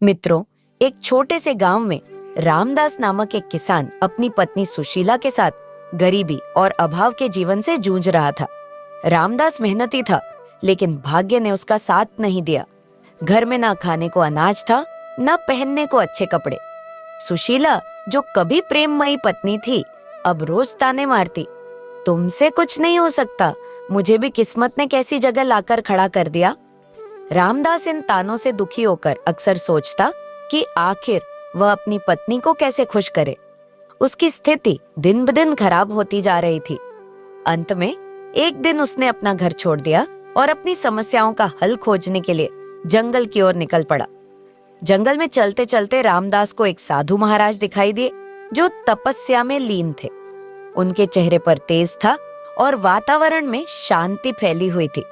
मित्रों, एक छोटे से गांव में रामदास नामक एक किसान अपनी पत्नी सुशीला के साथ गरीबी और अभाव के जीवन से जूझ रहा था। रामदास मेहनती था, लेकिन भाग्य ने उसका साथ नहीं दिया। घर में ना खाने को अनाज था, ना पहनने को अच्छे कपड़े। सुशीला, जो कभी प्रेममयी पत्नी थी, अब रोज ताने मारती, तुमसे कुछ नहीं हो सकता, मुझे भी किस्मत ने कैसी जगह लाकर खड़ा कर दिया। रामदास इन तानों से दुखी होकर अक्सर सोचता कि आखिर वह अपनी पत्नी को कैसे खुश करे। उसकी स्थिति दिन ब दिन खराब होती जा रही थी। अंत में एक दिन उसने अपना घर छोड़ दिया और अपनी समस्याओं का हल खोजने के लिए जंगल की ओर निकल पड़ा। जंगल में चलते चलते रामदास को एक साधु महाराज दिखाई दिए, जो तपस्या में लीन थे। उनके चेहरे पर तेज था और वातावरण में शांति फैली हुई थी।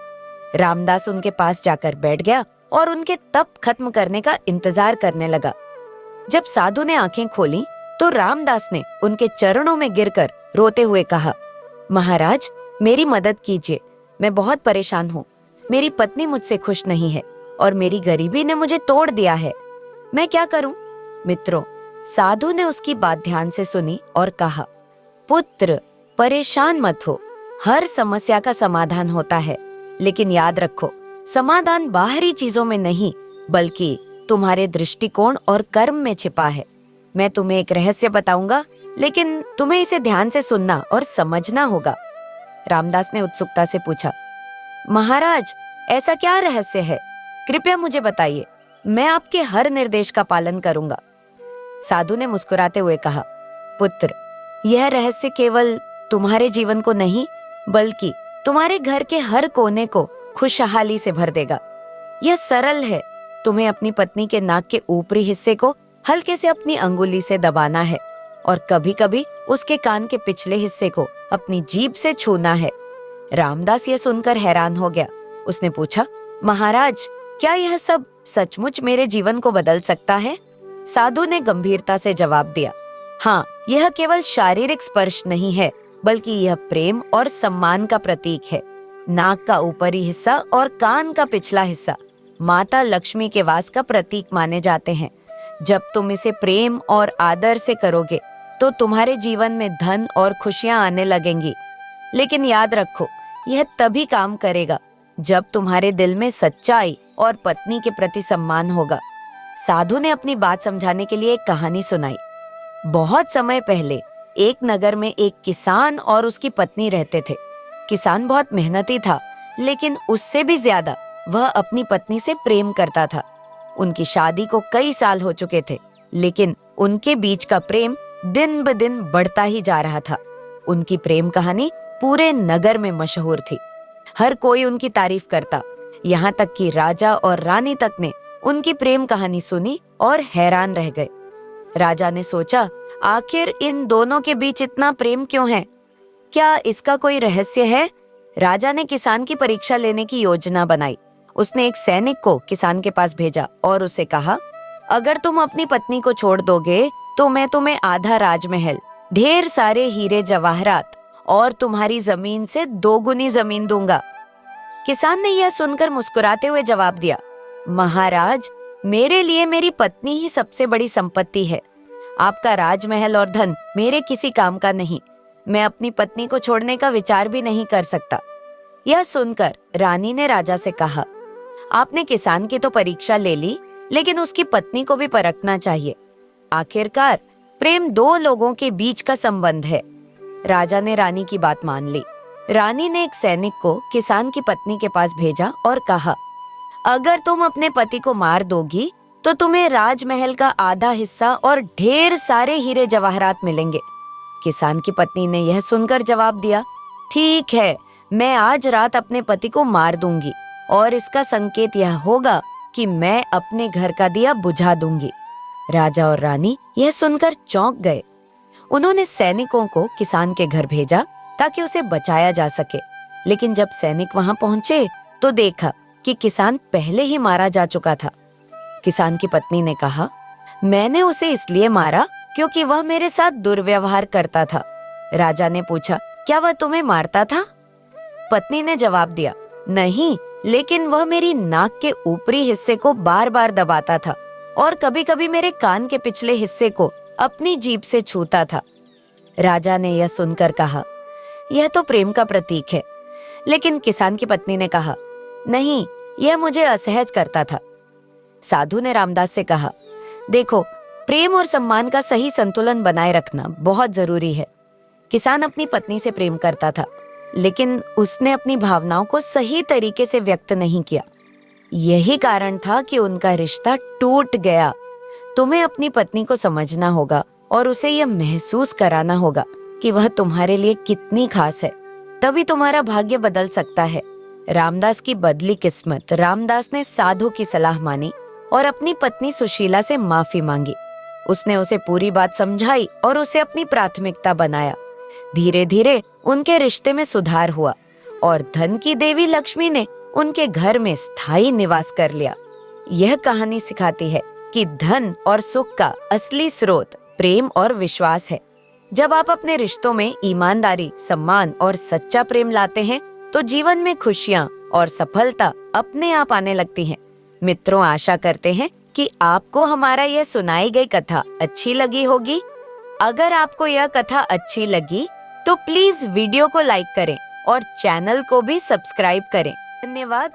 रामदास उनके पास जाकर बैठ गया और उनके तप खत्म करने का इंतजार करने लगा। जब साधु ने आंखें खोली तो रामदास ने उनके चरणों में गिरकर रोते हुए कहा, महाराज, मेरी मदद कीजिए, मैं बहुत परेशान हूँ। मेरी पत्नी मुझसे खुश नहीं है और मेरी गरीबी ने मुझे तोड़ दिया है। मैं क्या करूं? मित्रों, साधु ने उसकी बात ध्यान से सुनी और कहा, पुत्र, परेशान मत हो, हर समस्या का समाधान होता है, लेकिन याद रखो, समाधान बाहरी चीजों में नहीं, बल्कि तुम्हारे दृष्टिकोण और कर्म में छिपा है। मैं तुम्हें एक रहस्य बताऊंगा, लेकिन तुम्हें इसे ध्यान से सुनना और समझना होगा। रामदास ने उत्सुकता से पूछा, महाराज, ऐसा क्या रहस्य है? कृपया मुझे बताइए, मैं आपके हर निर्देश का पालन करूंगा। साधु ने मुस्कुराते हुए कहा, पुत्र, यह रहस्य केवल तुम्हारे जीवन को नहीं, बल्कि तुम्हारे घर के हर कोने को खुशहाली से भर देगा। यह सरल है, तुम्हें अपनी पत्नी के नाक के ऊपरी हिस्से को हल्के से अपनी अंगुली से दबाना है और कभी-कभी उसके कान के पिछले हिस्से को अपनी जीभ से छूना है। रामदास यह सुनकर हैरान हो गया। उसने पूछा, महाराज, क्या यह सब सचमुच मेरे जीवन को बदल सकता है? साधु ने गंभीरता से जवाब दिया, हाँ, यह केवल शारीरिक स्पर्श नहीं है, बल्कि यह प्रेम और सम्मान का प्रतीक है। नाक का ऊपरी हिस्सा और कान का पिछला हिस्सा माता लक्ष्मी के वास का प्रतीक माने जाते हैं। जब तुम इसे प्रेम और आदर से करोगे, तो तुम्हारे जीवन में धन और खुशियां आने लगेंगी। लेकिन याद रखो, यह तभी काम करेगा जब तुम्हारे दिल में सच्चाई और पत्नी के प्रति सम्मान होगा। साधु ने अपनी बात समझाने के लिए एक कहानी सुनाई। बहुत समय पहले एक नगर में एक किसान और उसकी पत्नी रहते थे। किसान बहुत मेहनती था, लेकिन उससे भी ज्यादा वह अपनी पत्नी से प्रेम करता था। उनकी शादी को कई साल हो चुके थे, लेकिन उनके बीच का प्रेम दिन ब दिन बढ़ता ही जा रहा था। उनकी प्रेम कहानी पूरे नगर में मशहूर थी। हर कोई उनकी तारीफ करता, यहाँ तक कि राजा और रानी तक ने उनकी प्रेम कहानी सुनी और हैरान रह गए। राजा ने सोचा, आखिर इन दोनों के बीच इतना प्रेम क्यों है? क्या इसका कोई रहस्य है? राजा ने किसान की परीक्षा लेने की योजना बनाई। उसने एक सैनिक को किसान के पास भेजा और उससे कहा, अगर तुम अपनी पत्नी को छोड़ दोगे तो मैं तुम्हें आधा राजमहल, ढेर सारे हीरे जवाहरात और तुम्हारी जमीन से 2 गुनी जमीन दूंगा। किसान ने यह सुनकर मुस्कुराते हुए जवाब दिया, महाराज, मेरे लिए मेरी पत्नी ही सबसे बड़ी संपत्ति है। आपका राजमहल और धन मेरे किसी काम का नहीं। मैं अपनी पत्नी को छोड़ने का विचार भी नहीं कर सकता। यह सुनकर रानी ने राजा से कहा, आपने किसान की तो परीक्षा ले ली, लेकिन उसकी पत्नी को भी परखना चाहिए। आखिरकार प्रेम 2 लोगों के बीच का संबंध है। राजा ने रानी की बात मान ली। रानी ने एक सैनिक को किसान की पत्नी के पास भेजा और कहा, अगर तुम अपने पति को मार दोगी तो तुम्हें राजमहल का आधा हिस्सा और ढेर सारे हीरे जवाहरात मिलेंगे। किसान की पत्नी ने यह सुनकर जवाब दिया, ठीक है, मैं आज रात अपने पति को मार दूंगी और इसका संकेत यह होगा कि मैं अपने घर का दिया बुझा दूंगी। राजा और रानी यह सुनकर चौंक गए। उन्होंने सैनिकों को किसान के घर भेजा ताकि उसे बचाया जा सके। लेकिन जब सैनिक वहां पहुंचे तो देखा कि किसान पहले ही मारा जा चुका था। किसान की पत्नी ने कहा, मैंने उसे इसलिए मारा क्योंकि वह मेरे साथ दुर्व्यवहार करता था। राजा ने पूछा, क्या वह तुम्हें मारता था? पत्नी ने जवाब दिया, नहीं, लेकिन वह मेरी नाक के ऊपरी हिस्से को बार बार दबाता था और कभी-कभी मेरे कान के पिछले हिस्से को अपनी जीभ से छूता था। राजा ने यह सुनकर कहा, यह तो प्रेम का प्रतीक है। लेकिन किसान की पत्नी ने कहा, नहीं, यह मुझे असहज करता था। साधु ने रामदास से कहा, देखो, प्रेम और सम्मान का सही संतुलन बनाए रखना बहुत जरूरी है। किसान अपनी पत्नी से प्रेम करता था, लेकिन उसने अपनी भावनाओं को सही तरीके से व्यक्त नहीं किया। यही कारण था कि उनका रिश्ता टूट गया। तुम्हें अपनी पत्नी को समझना होगा और उसे यह महसूस कराना होगा कि वह तुम्हारे लिए कितनी खास है, तभी तुम्हारा भाग्य बदल सकता है। रामदास की बदली किस्मत। रामदास ने साधु की सलाह मानी और अपनी पत्नी सुशीला से माफी मांगी। उसने उसे पूरी बात समझाई और उसे अपनी प्राथमिकता बनाया। धीरे धीरे उनके रिश्ते में सुधार हुआ और धन की देवी लक्ष्मी ने उनके घर में स्थायी निवास कर लिया। यह कहानी सिखाती है कि धन और सुख का असली स्रोत प्रेम और विश्वास है। जब आप अपने रिश्तों में ईमानदारी, सम्मान और सच्चा प्रेम लाते हैं, तो जीवन में खुशियां और सफलता अपने आप आने लगती हैं। मित्रों, आशा करते हैं कि आपको हमारा यह सुनाई गई कथा अच्छी लगी होगी। अगर आपको यह कथा अच्छी लगी तो प्लीज वीडियो को लाइक करें और चैनल को भी सब्सक्राइब करें। धन्यवाद।